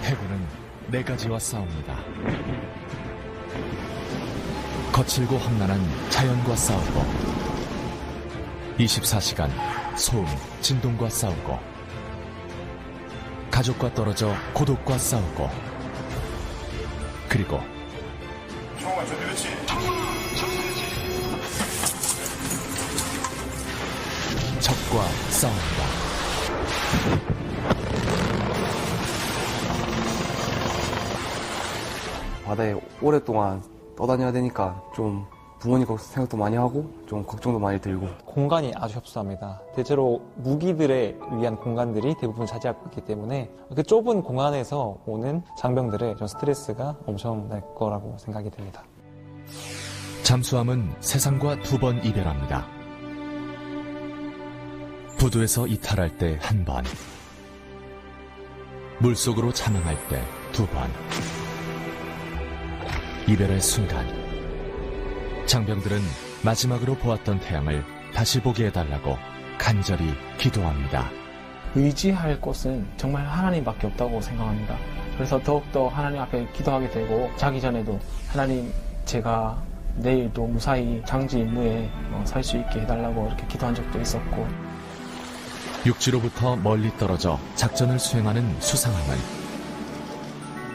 해군은 네 가지와 싸웁니다. 거칠고 험난한 자연과 싸우고 24시간 소음, 진동과 싸우고 가족과 떨어져 고독과 싸우고 그리고 적과 싸웁니다. 바다에 오랫동안 떠다녀야 되니까 좀 부모님 생각도 많이 하고 좀 걱정도 많이 들고. 공간이 아주 협소합니다. 대체로 무기들에 위한 공간들이 대부분 차지하고 있기 때문에 그 좁은 공간에서 오는 장병들의 좀 스트레스가 엄청날 거라고 생각이 됩니다. 잠수함은 세상과 2번 이별합니다. 부두에서 이탈할 때 1번, 물속으로 참행할 때 2번. 이별의 순간, 장병들은 마지막으로 보았던 태양을 다시 보게 해달라고 간절히 기도합니다. 의지할 곳은 정말 하나님밖에 없다고 생각합니다. 그래서 더욱더 하나님 앞에 기도하게 되고, 자기 전에도 하나님, 제가 내일도 무사히 장지 임무에 살 수 있게 해달라고 이렇게 기도한 적도 있었고. 육지로부터 멀리 떨어져 작전을 수행하는 수상함은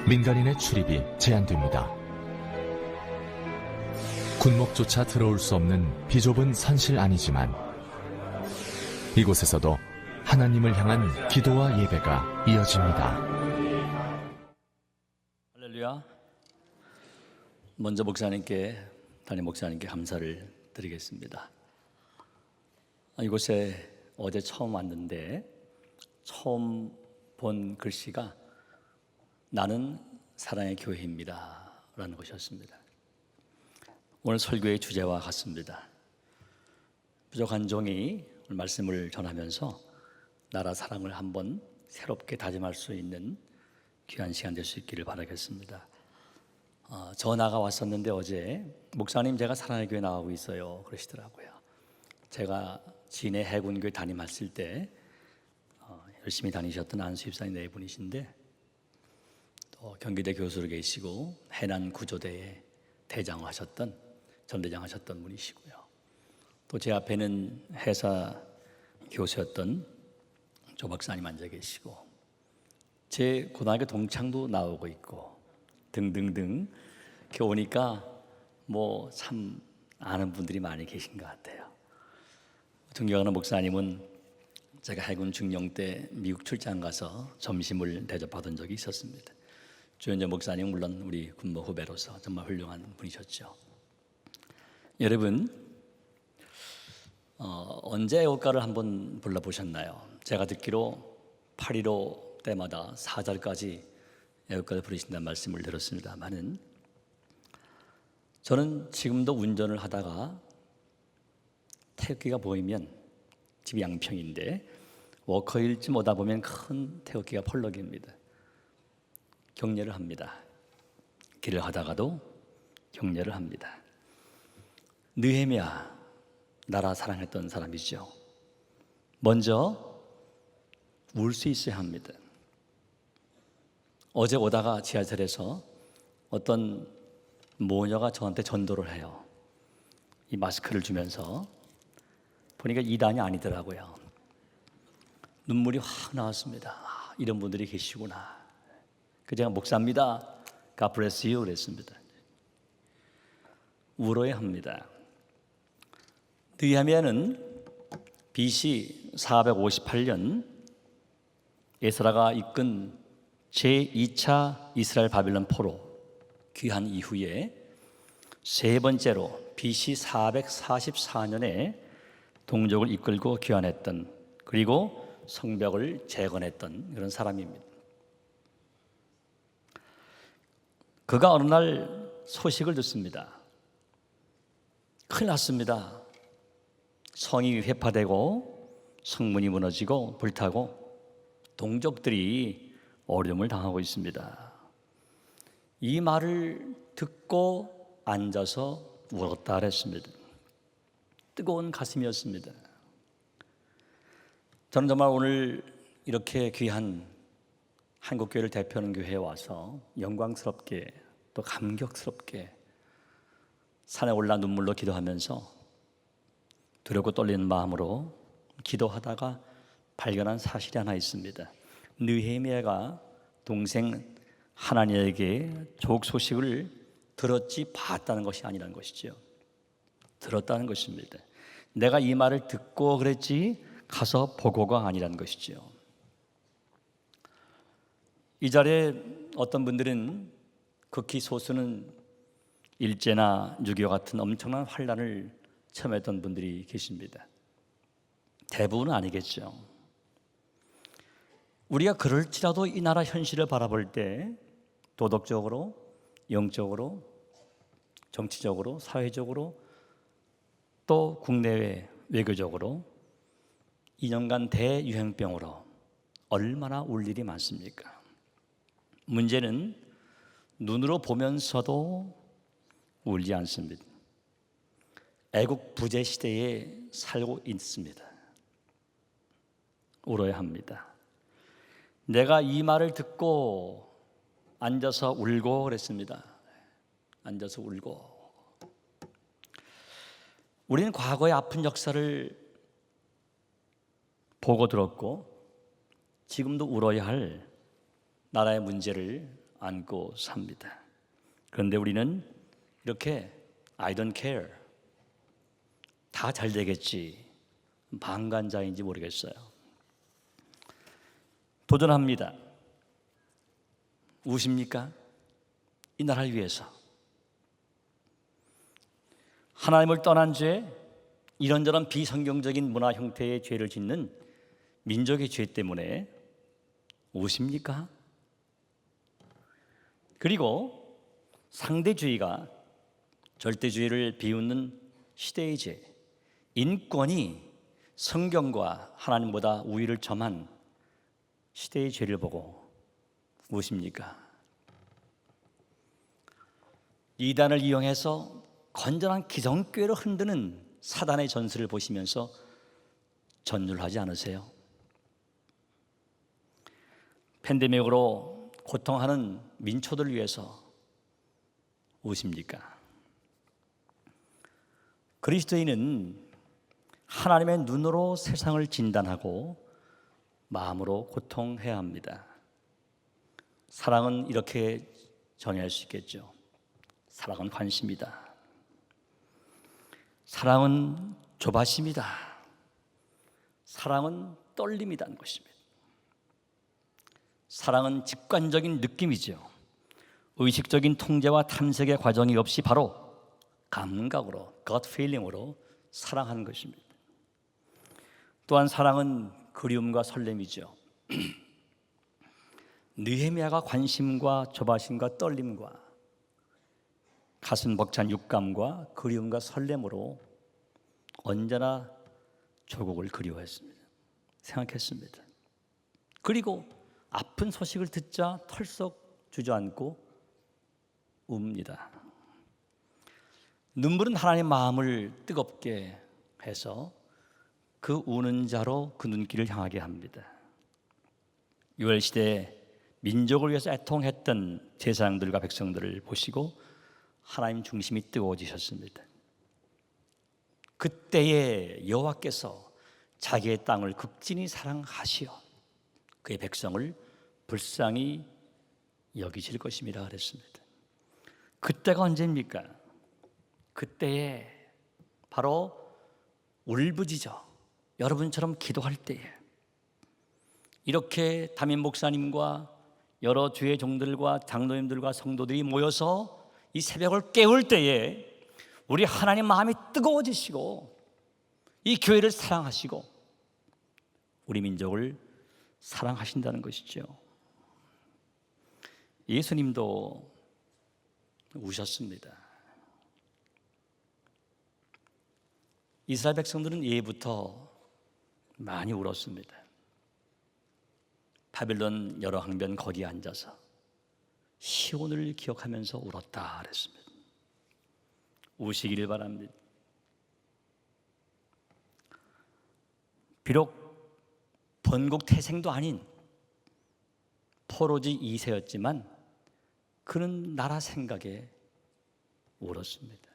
민간인의 출입이 제한됩니다. 군목조차 들어올 수 없는 비좁은 선실 아니지만 이곳에서도 하나님을 향한 기도와 예배가 이어집니다. 할렐루야. 먼저 담임 목사님께 감사를 드리겠습니다. 이곳에 어제 처음 왔는데 처음 본 글씨가 나는 사랑의 교회입니다 라는 것이었습니다. 오늘 설교의 주제와 같습니다. 부족한 종이 오늘 말씀을 전하면서 나라 사랑을 한번 새롭게 다짐할 수 있는 귀한 시간 될 수 있기를 바라겠습니다. 전화가 왔었는데 어제 목사님 제가 사랑의 교회 나가고 있어요 그러시더라고요. 제가 진해 해군교회 담임했을 때 열심히 다니셨던 안수 입사님 네 분이신데 또 경기대 교수로 계시고 해난 구조대에 대장 하셨던 전대장 하셨던 분이시고요. 또 제 앞에는 해사 교수였던 조 박사님 앉아 계시고 제 고등학교 동창도 나오고 있고 등등등 이렇게 오니까 뭐 참 아는 분들이 많이 계신 것 같아요. 존경하는 목사님은 제가 해군 중령 때 미국 출장 가서 점심을 대접받은 적이 있었습니다. 주현재 목사님 물론 우리 군모 후배로서 정말 훌륭한 분이셨죠. 여러분 언제 애국가를 한번 불러보셨나요? 제가 듣기로 8.15 때마다 4절까지 애국가를 부르신다는 말씀을 들었습니다만은 저는 지금도 운전을 하다가 태극기가 보이면 집이 양평인데 워커힐쯤 오다 보면 큰 태극기가 펄럭입니다. 격려를 합니다. 길을 하다가도 격려를 합니다. 느헤미야 나라 사랑했던 사람이죠. 먼저 울 수 있어야 합니다. 어제 오다가 지하철에서 어떤 모녀가 저한테 전도를 해요. 이 마스크를 주면서 보니까 이단이 아니더라고요. 눈물이 확 나왔습니다. 이런 분들이 계시구나. 제가 목사입니다. God bless you 그랬습니다. 울어야 합니다. 느헤미야는 BC 458년 에스라가 이끈 제2차 이스라엘 바빌론 포로 귀한 이후에 세 번째로 BC 444년에 동족을 이끌고 귀환했던 그리고 성벽을 재건했던 그런 사람입니다. 그가 어느 날 소식을 듣습니다. 큰일 났습니다. 성이 회파되고 성문이 무너지고 불타고 동족들이 어려움을 당하고 있습니다. 이 말을 듣고 앉아서 울었다 그랬습니다. 뜨거운 가슴이었습니다. 저는 정말 오늘 이렇게 귀한 한국교회를 대표하는 교회에 와서 영광스럽게 또 감격스럽게 산에 올라 눈물로 기도하면서 두렵고 떨리는 마음으로 기도하다가 발견한 사실이 하나 있습니다. 느헤미야가 동생 하나니에게 조국 소식을 들었지 봤다는 것이 아니라는 것이죠. 들었다는 것입니다. 내가 이 말을 듣고 그랬지 가서 보고가 아니라는 것이죠. 이 자리에 어떤 분들은 극히 소수는 일제나 6.25 같은 엄청난 환란을 체험했던 분들이 계십니다. 대부분은 아니겠죠. 우리가 그럴지라도 이 나라 현실을 바라볼 때 도덕적으로, 영적으로, 정치적으로, 사회적으로 또 국내외 외교적으로 2년간 대유행병으로 얼마나 울 일이 많습니까? 문제는 눈으로 보면서도 울지 않습니다. 애국 부재 시대에 살고 있습니다. 울어야 합니다. 내가 이 말을 듣고 앉아서 울고 그랬습니다. 앉아서 울고. 우리는 과거의 아픈 역사를 보고 들었고 지금도 울어야 할 나라의 문제를 안고 삽니다. 그런데 우리는 이렇게 I don't care, 다 잘 되겠지, 방관자인지 모르겠어요. 도전합니다. 우십니까? 이 나라를 위해서. 하나님을 떠난 죄, 이런저런 비성경적인 문화 형태의 죄를 짓는 민족의 죄 때문에 우십니까? 그리고 상대주의가 절대주의를 비웃는 시대의 죄, 인권이 성경과 하나님보다 우위를 점한 시대의 죄를 보고 우십니까? 이단을 이용해서 건전한 기성교회를 흔드는 사단의 전술을 보시면서 전율하지 않으세요? 팬데믹으로 고통하는 민초들을 위해서 우십니까? 그리스도인은 하나님의 눈으로 세상을 진단하고 마음으로 고통해야 합니다. 사랑은 이렇게 정의할 수 있겠죠. 사랑은 관심이다. 사랑은 조바심이다. 사랑은 떨림이라는 것입니다. 사랑은 직관적인 느낌이죠. 의식적인 통제와 탐색의 과정이 없이 바로 감각으로, gut feeling으로 사랑하는 것입니다. 또한 사랑은 그리움과 설렘이죠. 느헤미야가 관심과 조바심과 떨림과 가슴 벅찬 육감과 그리움과 설렘으로 언제나 조국을 그리워했습니다. 생각했습니다. 그리고 아픈 소식을 듣자 털썩 주저앉고 웁니다. 눈물은 하나님의 마음을 뜨겁게 해서 그 우는 자로 그 눈길을 향하게 합니다. 유월시대에 민족을 위해서 애통했던 제사장들과 백성들을 보시고 하나님 중심이 뜨거워지셨습니다. 그때에 여호와께서 자기의 땅을 극진히 사랑하시어 그의 백성을 불쌍히 여기실 것임이라 그랬습니다. 그때가 언제입니까? 그때에 바로 울부짖어 여러분처럼 기도할 때에, 이렇게 담임 목사님과 여러 주의 종들과 장로님들과 성도들이 모여서 이 새벽을 깨울 때에 우리 하나님 마음이 뜨거워지시고 이 교회를 사랑하시고 우리 민족을 사랑하신다는 것이죠. 예수님도 우셨습니다. 이스라엘 백성들은 예부터 많이 울었습니다. 바벨론 여러 항변 거기에 앉아서 시온을 기억하면서 울었다 그랬습니다. 우시기를 바랍니다. 비록 본국 태생도 아닌 포로지 2세였지만 그는 나라 생각에 울었습니다.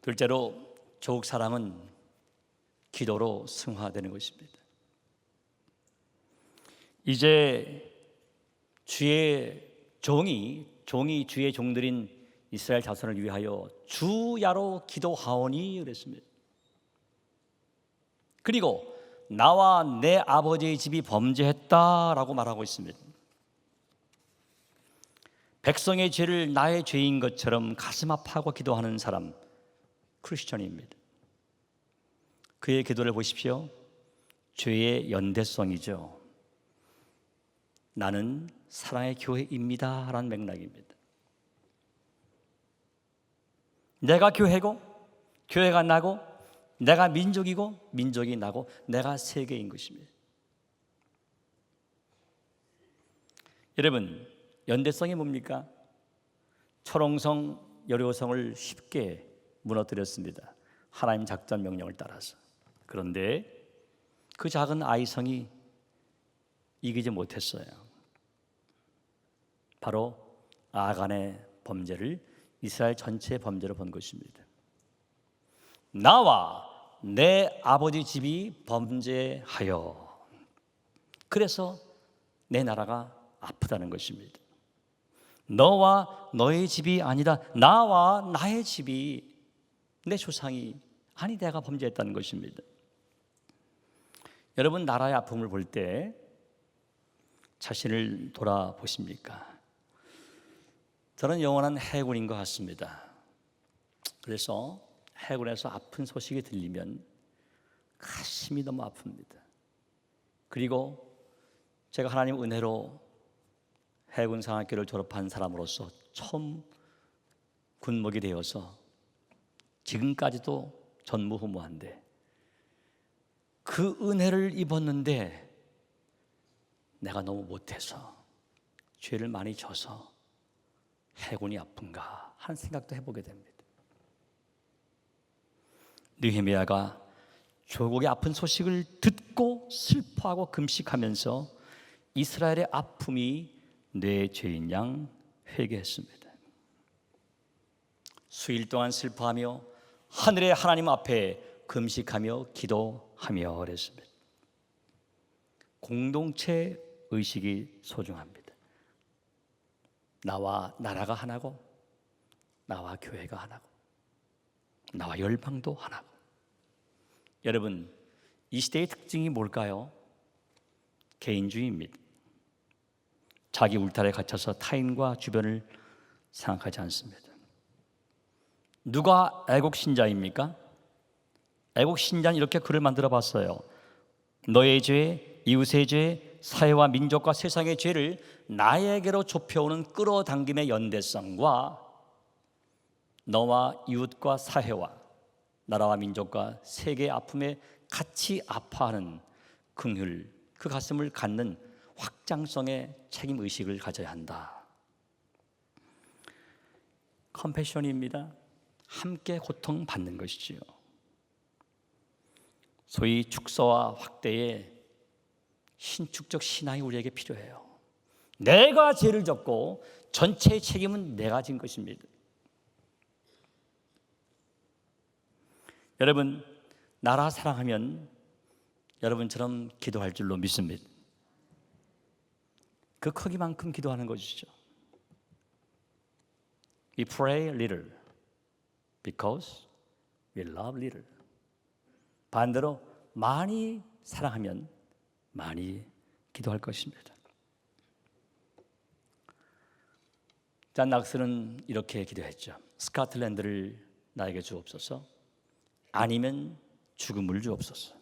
둘째로 조국 사랑은 기도로 승화되는 것입니다. 이제 주의 종이 주의 종들인 이스라엘 자손을 위하여 주야로 기도하오니 그랬습니다. 그리고 나와 내 아버지의 집이 범죄했다라고 말하고 있습니다. 백성의 죄를 나의 죄인 것처럼 가슴 아파하고 기도하는 사람, 크리스천입니다. 그의 기도를 보십시오. 죄의 연대성이죠. 나는 사랑의 교회입니다 라는 맥락입니다. 내가 교회고 교회가 나고 내가 민족이고 민족이 나고 내가 세계인 것입니다. 여러분, 연대성이 뭡니까? 철옹성 여리고성을 쉽게 무너뜨렸습니다. 하나님 작전 명령을 따라서. 그런데 그 작은 아이성이 이기지 못했어요. 바로 아간의 범죄를 이스라엘 전체의 범죄로 본 것입니다. 나와 내 아버지 집이 범죄하여, 그래서 내 나라가 아프다는 것입니다. 너와 너의 집이 아니다, 나와 나의 집이, 내 조상이, 아니 내가 범죄했다는 것입니다. 여러분, 나라의 아픔을 볼 때 자신을 돌아보십니까? 저는 영원한 해군인 것 같습니다. 그래서 해군에서 아픈 소식이 들리면 가슴이 너무 아픕니다. 그리고 제가 하나님 은혜로 해군 상학교를 졸업한 사람으로서 처음 군목이 되어서 지금까지도 전무후무한데 그 은혜를 입었는데 내가 너무 못해서 죄를 많이 져서 해군이 아픈가 하는 생각도 해보게 됩니다. 느헤미야가 조국의 아픈 소식을 듣고 슬퍼하고 금식하면서 이스라엘의 아픔이 내 죄인 양 회개했습니다. 수일 동안 슬퍼하며 하늘의 하나님 앞에 금식하며 기도하며 그랬습니다. 공동체 의식이 소중합니다. 나와 나라가 하나고, 나와 교회가 하나고, 나와 열방도 하나고. 여러분, 이 시대의 특징이 뭘까요? 개인주의입니다. 자기 울타리에 갇혀서 타인과 주변을 생각하지 않습니다. 누가 애국신자입니까? 애국신자는 이렇게 글을 만들어 봤어요. 너의 죄, 이웃의 죄, 사회와 민족과 세상의 죄를 나에게로 좁혀오는 끌어당김의 연대성과 너와 이웃과 사회와 나라와 민족과 세계의 아픔에 같이 아파하는 긍휼, 그 가슴을 갖는 확장성의 책임의식을 가져야 한다. 컴패션입니다. 함께 고통받는 것이지요. 소위 축소와 확대의 신축적 신앙이 우리에게 필요해요. 내가 죄를 졌고 전체의 책임은 내가 진 것입니다. 여러분, 나라 사랑하면 여러분처럼 기도할 줄로 믿습니다. 그 크기만큼 기도하는 것이죠. We pray little because we love little. 반대로 많이 사랑하면 많이 기도할 것입니다. 잔 낙스는 이렇게 기도했죠. 스코틀랜드를 나에게 주옵소서, 아니면 죽음을 주옵소서.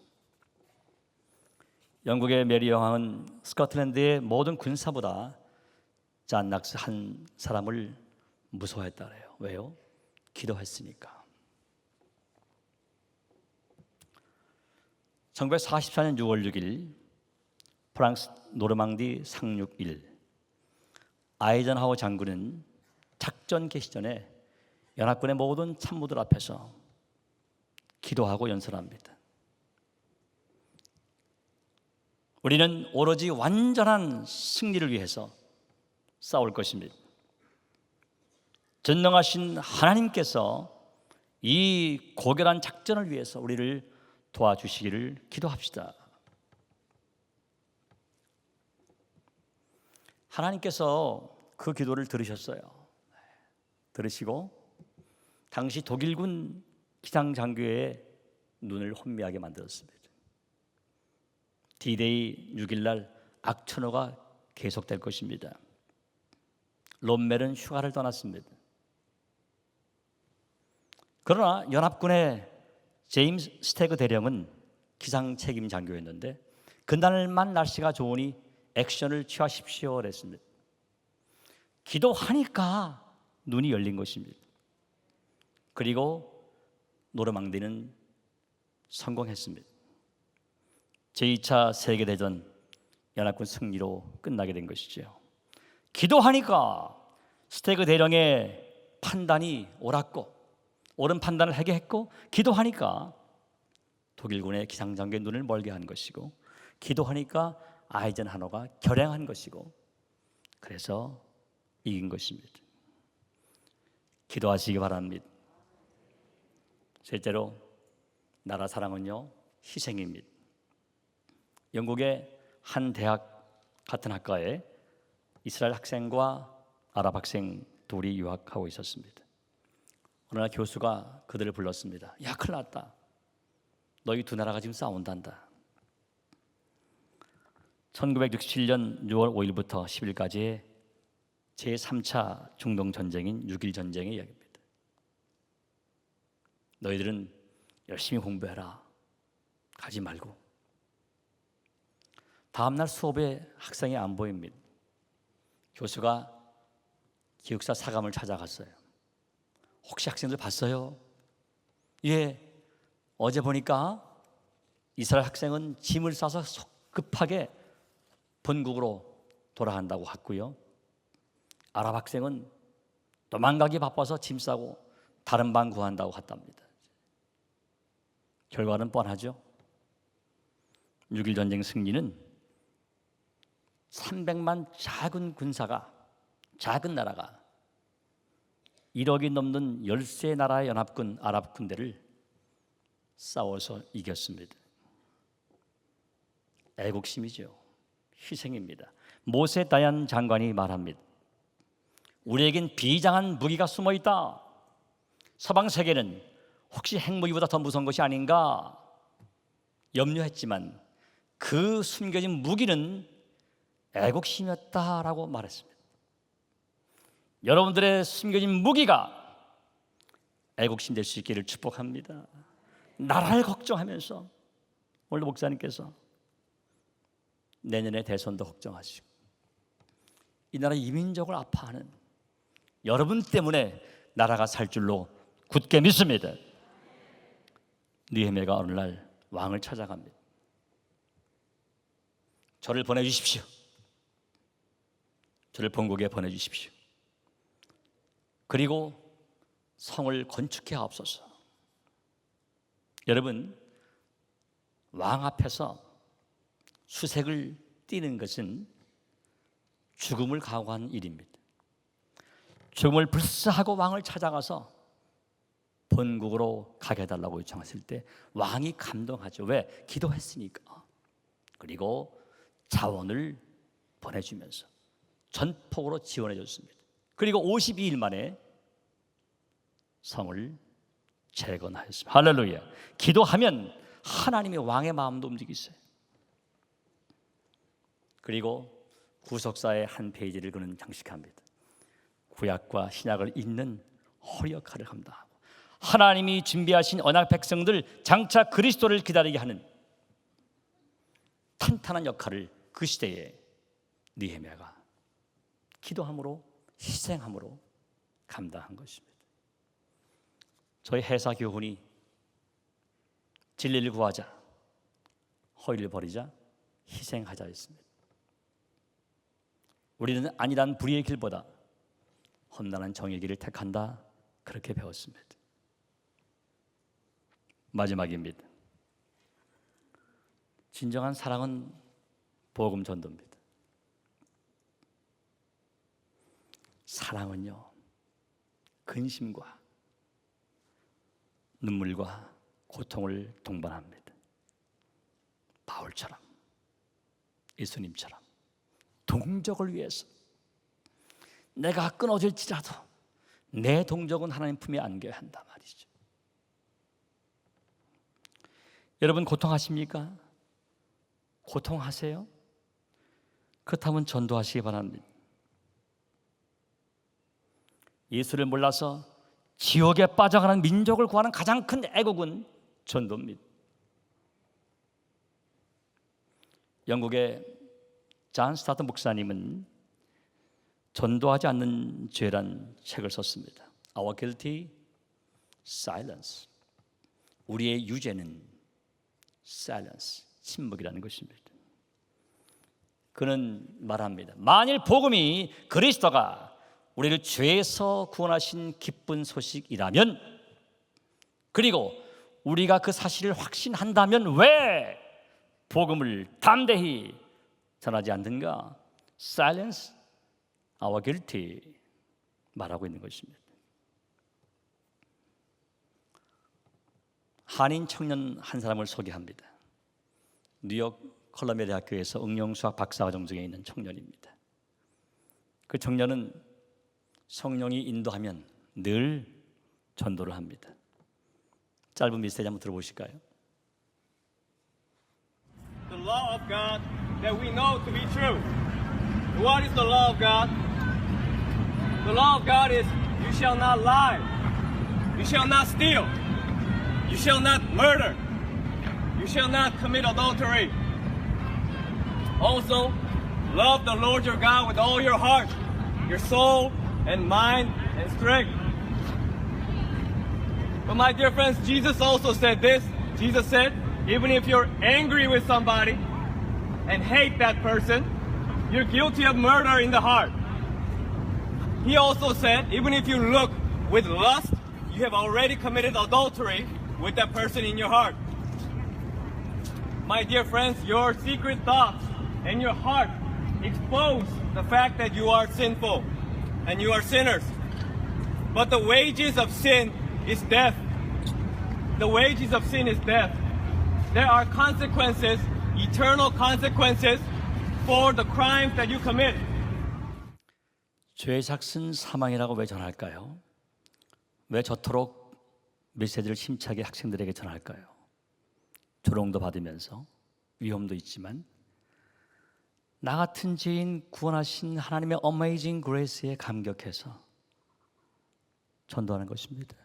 영국의 메리 여왕은 스코틀랜드의 모든 군사보다 잔 낙스 한 사람을 무서워했다 그래요. 왜요? 기도했으니까. 1944년 6월 6일 프랑스 노르망디 상륙 일, 아이젠하워 장군은 작전 개시 전에 연합군의 모든 참모들 앞에서 기도하고 연설합니다. 우리는 오로지 완전한 승리를 위해서 싸울 것입니다. 전능하신 하나님께서 이 고결한 작전을 위해서 우리를 도와주시기를 기도합시다. 하나님께서 그 기도를 들으셨어요. 들으시고 당시 독일군 기상장교의 눈을 혼미하게 만들었습니다. D-Day 6일날 악천후가 계속될 것입니다. 롬멜은 휴가를 떠났습니다. 그러나 연합군의 제임스 스태그 대령은 기상 책임 장교였는데 그날만 날씨가 좋으니 액션을 취하십시오 그랬습니다. 기도하니까 눈이 열린 것입니다. 그리고 노르망디는 성공했습니다. 제2차 세계대전 연합군 승리로 끝나게 된 것이죠. 기도하니까 스태그 대령의 판단이 옳았고 옳은 판단을 하게 했고, 기도하니까 독일군의 기상장교의 눈을 멀게 한 것이고, 기도하니까 아이젠하워가 결행한 것이고, 그래서 이긴 것입니다. 기도하시기 바랍니다. 셋째로 나라 사랑은요 희생입니다. 영국의 한 대학 같은 학과에 이스라엘 학생과 아랍 학생 둘이 유학하고 있었습니다. 어느 날 교수가 그들을 불렀습니다. 야, 큰일 났다. 너희 두 나라가 지금 싸운단다. 1967년 6월 5일부터 10일까지의 제3차 중동전쟁인 6.1 전쟁의 이야기입니다. 너희들은 열심히 공부해라. 가지 말고. 다음날 수업에 학생이 안 보입니다. 교수가 기숙사 사감을 찾아갔어요. 혹시 학생들 봤어요? 예, 어제 보니까 이스라엘 학생은 짐을 싸서 급하게 본국으로 돌아간다고 했고요. 아랍 학생은 도망가기 바빠서 짐 싸고 다른 방 구한다고 했답니다. 결과는 뻔하죠. 6.1 전쟁 승리는 300만 작은 군사가, 작은 나라가 1억이 넘는 13나라의 연합군 아랍 군대를 싸워서 이겼습니다. 애국심이죠. 희생입니다. 모세 다얀 장관이 말합니다. 우리에겐 비장한 무기가 숨어 있다. 서방 세계는 혹시 핵무기보다 더 무서운 것이 아닌가 염려했지만 그 숨겨진 무기는 애국심이었다라고 말했습니다. 여러분들의 숨겨진 무기가 애국심 될 수 있기를 축복합니다. 나라를 걱정하면서 오늘 목사님께서 내년에 대선도 걱정하시고 이 나라 이민족을 아파하는 여러분 때문에 나라가 살 줄로 굳게 믿습니다. 느헤미야가 어느 날 왕을 찾아갑니다. 저를 보내주십시오. 저를 본국에 보내주십시오. 그리고 성을 건축해 하옵소서. 여러분, 왕 앞에서 수색을 띄는 것은 죽음을 각오한 일입니다. 죽음을 불사하고 왕을 찾아가서 본국으로 가게 해달라고 요청했을 때 왕이 감동하죠. 왜? 기도했으니까. 그리고 자원을 보내주면서 전폭으로 지원해 줬습니다. 그리고 52일 만에 성을 재건하였습니다. 할렐루야. 기도하면 하나님의 왕의 마음도 움직이세요. 그리고 구속사의 한 페이지를 그는 장식합니다. 구약과 신약을 잇는 허리 역할을 감당하고 하나님이 준비하신 언약 백성들 장차 그리스도를 기다리게 하는 탄탄한 역할을 그 시대에 느헤미야가 기도함으로 희생함으로 감당한 것입니다. 저희 해사 교훈이 진리를 구하자, 허위를 버리자, 희생하자였습니다. 우리는 안일한 불의의 길보다 험난한 정의의 길을 택한다, 그렇게 배웠습니다. 마지막입니다. 진정한 사랑은 복음 전도입니다. 사랑은요, 근심과 눈물과 고통을 동반합니다. 바울처럼, 예수님처럼 동족을 위해서 내가 끊어질지라도 내 동족은 하나님 품에 안겨야 한다 말이죠. 여러분 고통하십니까? 고통하세요? 그렇다면 전도하시기 바랍니다. 예수를 몰라서 지옥에 빠져가는 민족을 구하는 가장 큰 애국은 전도입니다. 영국의 존 스타트 목사님은 전도하지 않는 죄란 책을 썼습니다. Our guilty silence. 우리의 유죄는 silence, 침묵이라는 것입니다. 그는 말합니다. 만일 복음이 그리스도가 우리를 죄에서 구원하신 기쁜 소식이라면, 그리고 우리가 그 사실을 확신한다면 왜 복음을 담대히 전하지 않는가? Silence our guilty 말하고 있는 것입니다. 한인 청년 한 사람을 소개합니다. 뉴욕 컬럼비아 대학교에서 응용수학 박사과정 중에 있는 청년입니다. 그 청년은 성령이 인도하면 늘 전도를 합니다. 짧은 메시지 한번 들어보실까요? The law of God that we know to be true. What is the law of God? The law of God is you shall not lie. You shall not steal. You shall not murder. You shall not commit adultery. Also, love the Lord your God with all your heart, your soul, and mind, and strength. But my dear friends, Jesus also said this. Jesus said, even if you're angry with somebody and hate that person, you're guilty of murder in the heart. He also said, even if you look with lust, you have already committed adultery with that person in your heart. My dear friends, your secret thoughts and your heart expose the fact that you are sinful and you are sinners. But the wages of sin is death. The wages of sin is death. There are consequences, eternal consequences for the crimes that you commit. 죄의 삭은 사망이라고 왜 전할까요? 왜 저토록 메시지를 힘차게 학생들에게 전할까요? 조롱도 받으면서 위험도 있지만 나 같은 죄인 구원하신 하나님의 어메이징 그레이스에 감격해서 전도하는 것입니다.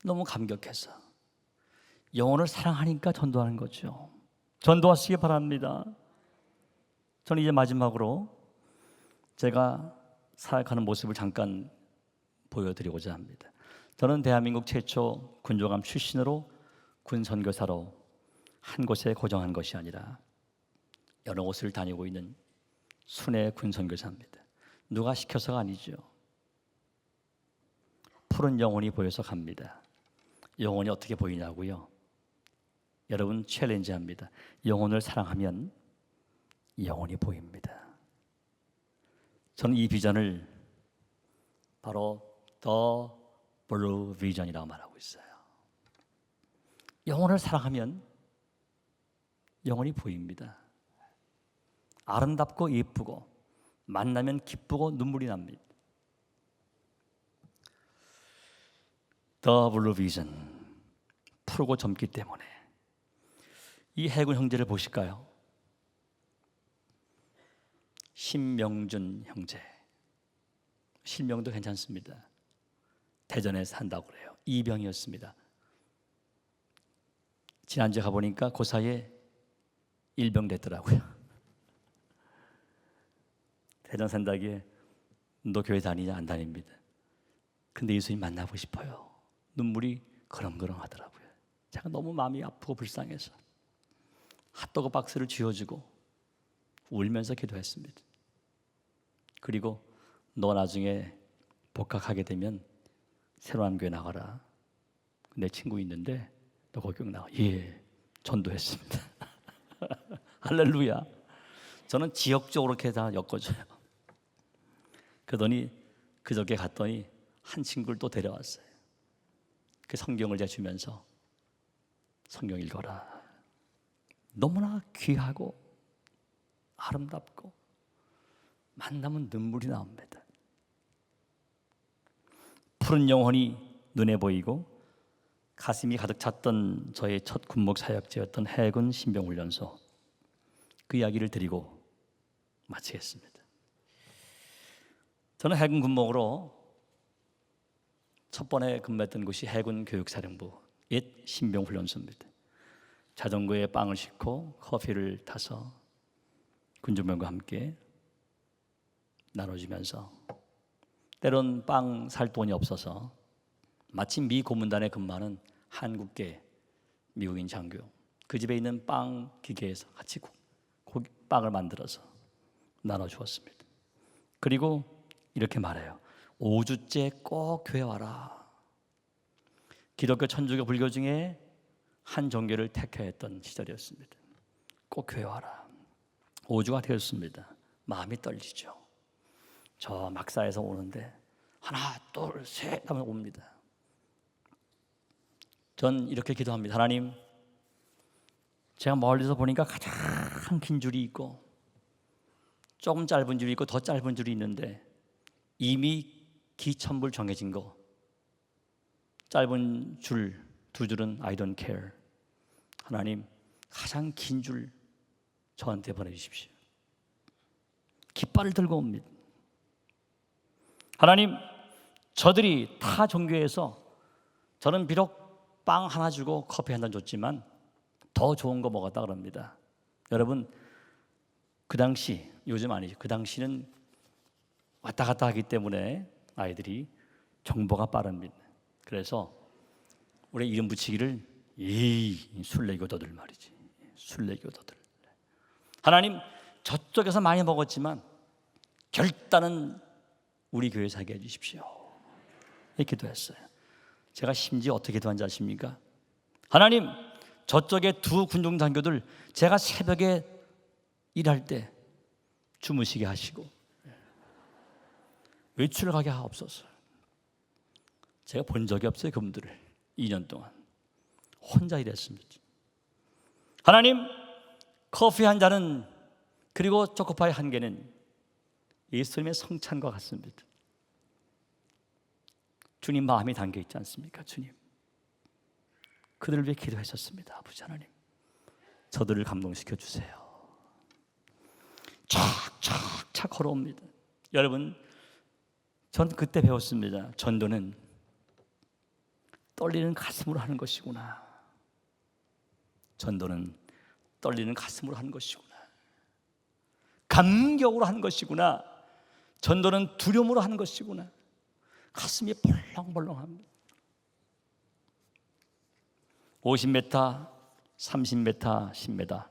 너무 감격해서 영혼을 사랑하니까 전도하는 거죠. 전도하시기 바랍니다. 저는 이제 마지막으로 제가 사역하는 모습을 잠깐 보여드리고자 합니다. 저는 대한민국 최초 군조감 출신으로 군 선교사로 한 곳에 고정한 것이 아니라 여러 곳을 다니고 있는 순회 군 선교사입니다. 누가 시켜서가 아니죠. 푸른 영혼이 보여서 갑니다. 영혼이 어떻게 보이냐고요? 여러분 챌린지합니다. 영혼을 사랑하면 영혼이 보입니다. 저는 이 비전을 바로 더 블루 비전이라고 말하고 있어요. 영혼을 사랑하면 영혼이 보입니다. 아름답고 예쁘고 만나면 기쁘고 눈물이 납니다. 더 블루 비전, 푸르고 젊기 때문에. 이 해군 형제를 보실까요? 신명준 형제. 실명도 괜찮습니다. 대전에 산다고 그래요. 이병이었습니다. 지난주에 가보니까 그 사이에 일병 됐더라고요. 대전 산다기에 너 교회 다니냐? 안 다닙니다. 근데 예수님 만나고 싶어요. 눈물이 그렁그렁 하더라고요. 제가 너무 마음이 아프고 불쌍해서 핫도그 박스를 쥐어주고 울면서 기도했습니다. 그리고 너 나중에 복학하게 되면 새로운 교회 나가라. 내 친구 있는데 너 거기 나가. 예, 전도했습니다. 할렐루야. 저는 지역적으로 이렇게 다 엮어줘요. 그러더니 그저께 갔더니 한 친구를 또 데려왔어요. 그 성경을 제가 주면서 성경 읽어라. 너무나 귀하고 아름답고 만나면 눈물이 나옵니다. 푸른 영혼이 눈에 보이고 가슴이 가득 찼던 저의 첫 군목 사역지였던 해군 신병훈련소, 그 이야기를 드리고 마치겠습니다. 저는 해군 군목으로 첫 번에 근무했던 곳이 해군 교육사령부 옛 신병훈련소입니다. 자전거에 빵을 싣고 커피를 타서 군중병과 함께 나눠주면서, 때론 빵 살 돈이 없어서 마침 미 고문단에 근무하는 한국계 미국인 장교, 그 집에 있는 빵 기계에서 같이 빵을 만들어서 나눠주었습니다. 그리고 이렇게 말해요. 5주째 꼭 교회 와라. 기독교, 천주교, 불교 중에 한 종교를 택해야 했던 시절이었습니다. 꼭 교회 와라. 5주가 되었습니다. 마음이 떨리죠. 저 막사에서 오는데 하나, 둘, 셋 하면 옵니다. 전 이렇게 기도합니다. 하나님, 제가 멀리서 보니까 가장 긴 줄이 있고 조금 짧은 줄이 있고 더 짧은 줄이 있는데, 이미 기천불 정해진 거, 짧은 줄, 2줄은 I don't care. 하나님, 가장 긴 줄 저한테 보내주십시오. 깃발을 들고 옵니다. 하나님, 저들이 타 종교에서 저는 비록 빵 하나 주고 커피 한 잔 줬지만 더 좋은 거 먹었다 그럽니다. 여러분, 그 당시, 요즘 아니죠. 그 당시는 왔다 갔다 하기 때문에 아이들이 정보가 빠릅니다. 그래서 우리 이름 붙이기를 이 술래교도들 말이지. 술래교도들. 하나님, 저쪽에서 많이 먹었지만 결단은 우리 교회에서 하게 해주십시오. 이렇게 기도했어요. 제가 심지어 어떻게 기도한지 아십니까? 하나님, 저쪽에 2 군중 장교들 제가 새벽에 일할 때 주무시게 하시고 외출을 가게 하옵소서. 제가 본 적이 없어요. 그분들을 2년 동안 혼자 일했습니다. 하나님, 커피 한 잔은, 그리고 초코파이 1개는 예수님의 성찬과 같습니다. 주님 마음이 담겨 있지 않습니까? 주님, 그들을 위해 기도했었습니다. 아버지 하나님, 저들을 감동시켜 주세요. 착착착 걸어옵니다. 여러분, 전 그때 배웠습니다. 전도는 떨리는 가슴으로 하는 것이구나. 전도는 떨리는 가슴으로 하는 것이구나. 감격으로 하는 것이구나. 전도는 두려움으로 하는 것이구나. 가슴이 벌렁벌렁합니다. 50m, 30m, 10m.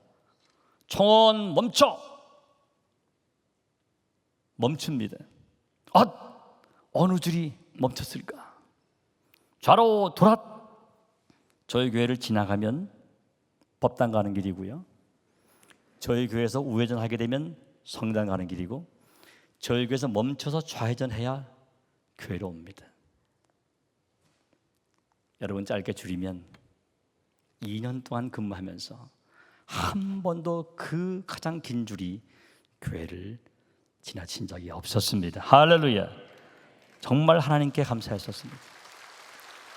총원 멈춰! 멈춥니다. 어느 줄이 멈췄을까? 좌로 돌아. 저희 교회를 지나가면 법당 가는 길이고요. 저희 교회에서 우회전하게 되면 성당 가는 길이고, 저희 교회에서 멈춰서 좌회전해야 교회로 옵니다. 여러분, 짧게 줄이면 2년 동안 근무하면서 한 번도 그 가장 긴 줄이 교회를 지나친 적이 없었습니다. 할렐루야. 정말 하나님께 감사했었습니다.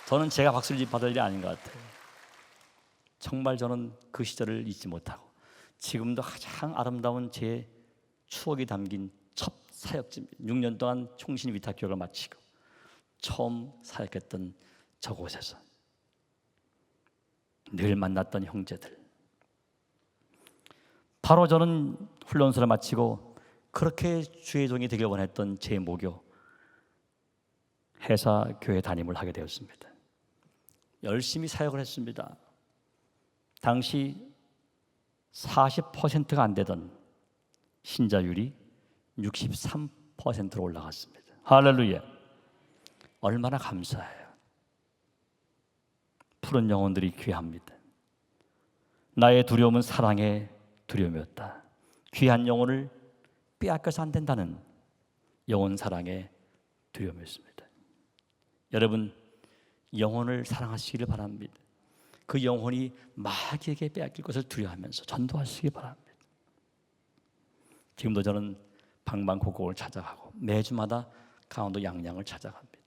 저는 제가 박수를 받을 일이 아닌 것 같아요. 정말 저는 그 시절을 잊지 못하고 지금도 가장 아름다운 제 추억이 담긴 첫 사역지입니다. 6년 동안 총신 위탁 교육을 마치고 처음 사역했던 저곳에서 늘 만났던 형제들, 바로 저는 훈련소를 마치고 그렇게 주의 종이 되길 원했던 제 모교 회사교회 담임을 하게 되었습니다. 열심히 사역을 했습니다. 당시 40%가 안 되던 신자율이 63%로 올라갔습니다. 할렐루야. 얼마나 감사해요. 푸른 영혼들이 귀합니다. 나의 두려움은 사랑에 두려움이었다. 귀한 영혼을 빼앗겨서 안 된다는 영혼 사랑의 두려움이었습니다. 여러분, 영혼을 사랑하시기를 바랍니다. 그 영혼이 마귀에게 빼앗길 것을 두려워하면서 전도하시기 바랍니다. 지금도 저는 방방곡곡을 찾아가고 매주마다 강원도 양양을 찾아갑니다.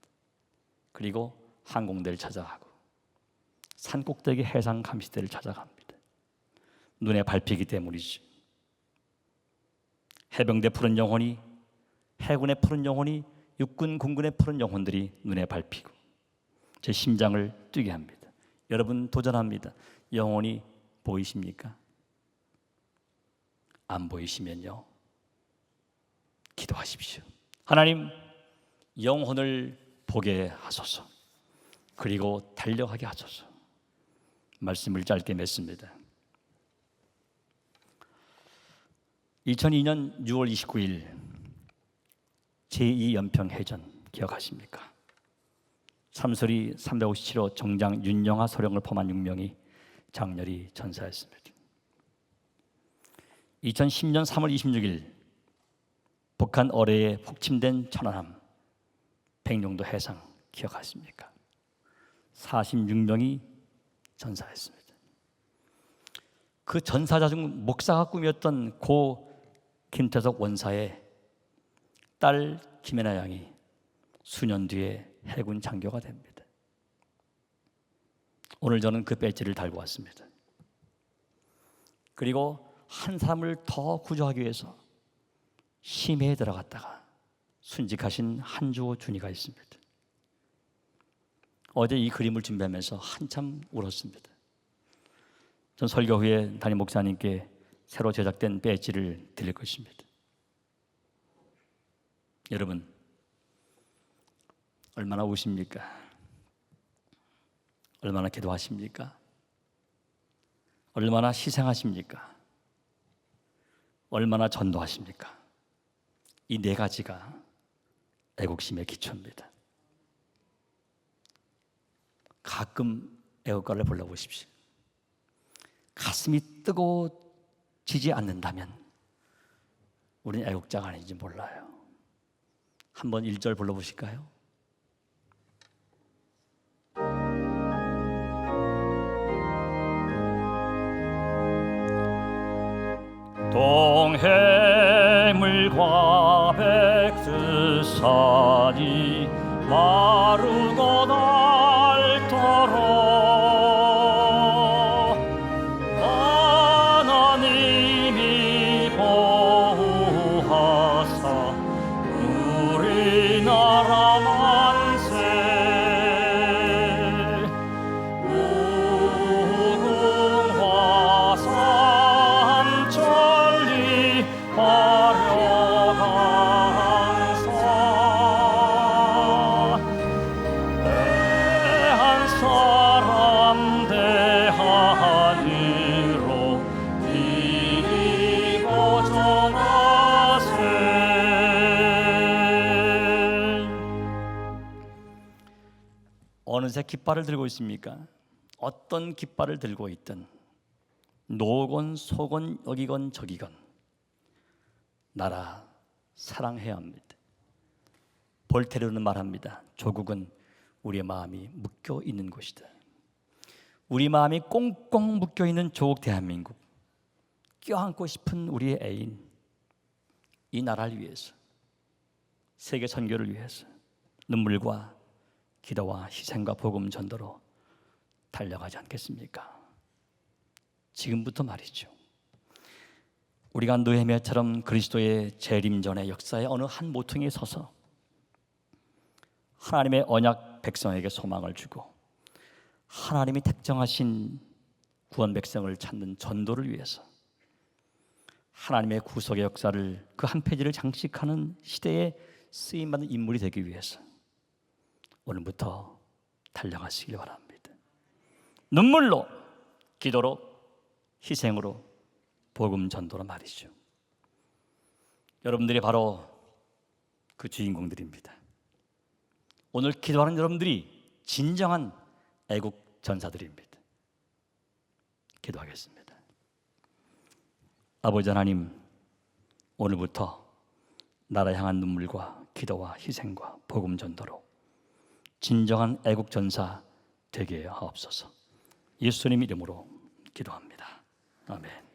그리고 항공대를 찾아가고 산꼭대기 해상 감시대를 찾아갑니다. 눈에 밟히기 때문이죠. 해병대 푸른 영혼이, 해군의 푸른 영혼이, 육군, 공군의 푸른 영혼들이 눈에 밟히고 제 심장을 뛰게 합니다. 여러분 도전합니다. 영혼이 보이십니까? 안 보이시면요, 기도하십시오. 하나님, 영혼을 보게 하소서. 그리고 달려가게 하소서. 말씀을 짧게 맺습니다. 2002년 6월 29일 제2연평해전 기억하십니까? 참소리 357호 정장 윤영하 소령을 포함한 6명이 장렬히 전사했습니다. 2010년 3월 26일 북한 어뢰에 폭침된 천안함 백령도 해상 기억하십니까? 46명이 전사했습니다. 그 전사자 중 목사가 꿈이었던 고 김태석 원사의 딸 김혜나 양이 수년 뒤에 해군 장교가 됩니다. 오늘 저는 그 배지를 달고 왔습니다. 그리고 한 사람을 더 구조하기 위해서 심해에 들어갔다가 순직하신 한주호 준이가 있습니다. 어제 이 그림을 준비하면서 한참 울었습니다. 전 설교 후에 담임 목사님께 새로 제작된 배지를 드릴 것입니다. 여러분, 얼마나 우십니까? 얼마나 기도하십니까? 얼마나 희생하십니까? 얼마나 전도하십니까? 이 네 가지가 애국심의 기초입니다. 가끔 애국가를 불러보십시오. 가슴이 뜨거워지지 않는다면 우리는 애국자가 아닌지 몰라요. 한번 1절 불러보실까요? 동해물과 백두산이 마르고 닳도록 하나님이 보호하사 우리나라 만세 무궁화 삼천리 화려강산 대한 사람 대하니로 이기고 전하세. 어느새 깃발을 들고 있습니까? 어떤 깃발을 들고 있든 노건 소건 여기건 저기건 나라 사랑해야 합니다. 볼테르는 말합니다. 조국은 우리의 마음이 묶여 있는 곳이다. 우리 마음이 꽁꽁 묶여 있는 조국 대한민국, 껴안고 싶은 우리의 애인, 이 나라를 위해서, 세계 선교를 위해서 눈물과 기도와 희생과 복음 전도로 달려가지 않겠습니까? 지금부터 말이죠. 우리가 느헤미야처럼 그리스도의 재림전의 역사의 어느 한 모퉁이에 서서 하나님의 언약 백성에게 소망을 주고 하나님이 택정하신 구원 백성을 찾는 전도를 위해서 하나님의 구속의 역사를 그 한 페이지를 장식하는 시대에 쓰임받는 인물이 되기 위해서 오늘부터 달려가시길 바랍니다. 눈물로, 기도로, 희생으로, 복음 전도로 말이죠. 여러분들이 바로 그 주인공들입니다. 오늘 기도하는 여러분들이 진정한 애국 전사들입니다. 기도하겠습니다. 아버지 하나님, 오늘부터 나라 향한 눈물과 기도와 희생과 복음 전도로 진정한 애국 전사 되게 하옵소서. 예수님 이름으로 기도합니다. 아멘.